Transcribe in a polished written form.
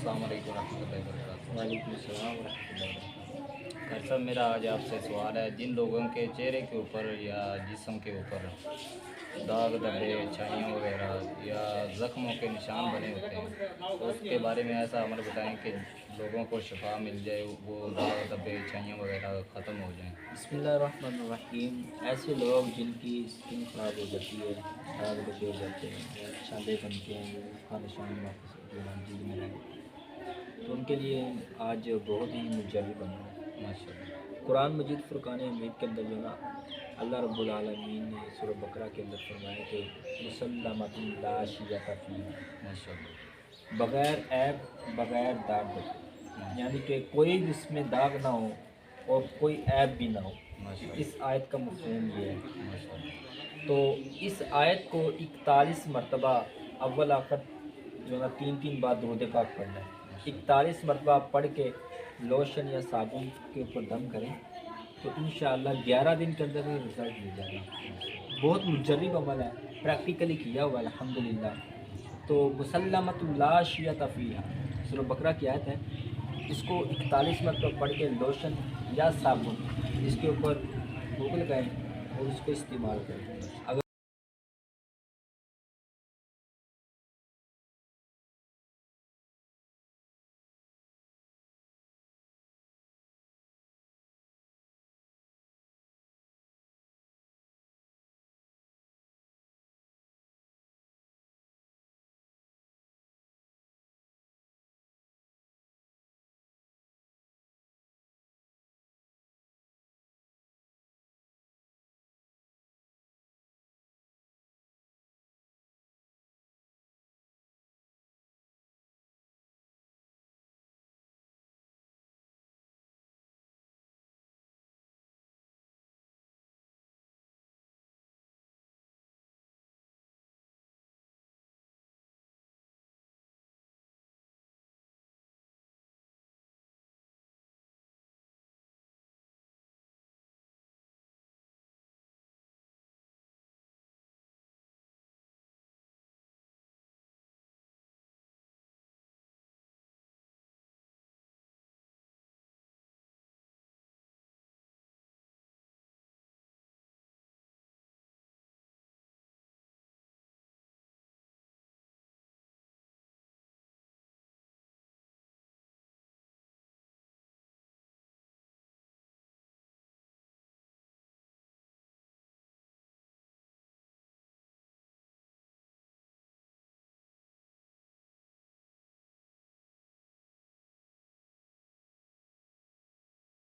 السلام علیکم ورحمۃ اللہ وبرکاتہ۔ وعلیکم السلام ورحمۃ اللہ وبرکاتہ۔ خیر صاحب، میرا آج آپ سے سوال ہے، جن لوگوں کے چہرے کے اوپر یا جسم کے اوپر داغ دبے، چھائیاں وغیرہ یا زخموں کے نشان بنے ہوتے ہیں، تو اس کے بارے میں ایسا عمل بتائیں کہ لوگوں کو شفا مل جائے، وہ داغ دبے چھائیاں وغیرہ ختم ہو جائیں۔ بسم اللہ الرحمن الرحیم۔ ایسے لوگ جن کی اسکن خراب ہو جاتی ہے، داغ دبے ہو جاتے ہیں یا چھالے بنتے ہیں، وہ اس کا نشان واپس جو ہے جلد میں رہے، تو ان کے لیے آج بہت ہی مجرب بنا ہے۔ ماشاء اللہ، قرآن مجید فرقان حمید کے اندر جو ہے نا، اللہ رب العالمین نے سورہ بقرہ کے اندر فرمایا کہ مسلمۃ لا شیۃ فیہا، ماشاء اللہ، بغیر عیب بغیر داغ دبے، یعنی کہ کوئی جس میں داغ نہ ہو اور کوئی عیب بھی نہ ہو۔ ماشاء اس اللہ، آیت کا مفہوم یہ ہے۔ ماشاء اللہ، تو اس آیت کو 41 مرتبہ اول آخر جو ہے نا 3 بار درود پاک پڑھنا ہے۔ 41 مرتبہ پڑھ کے لوشن یا صابن کے اوپر دم کریں تو انشاءاللہ 11 دن کے اندر رزلٹ مل جائے گا۔ بہت مجرب عمل ہے، پریکٹیکلی کیا ہوا الحمدللہ۔ تو مسلمۃ لا شیۃ فیہا سورہ بقرہ کی آیت ہے، اس کو 41 مرتبہ پڑھ کے لوشن یا صابن اس کے اوپر بھوک لگائیں اور اس کو استعمال کریں۔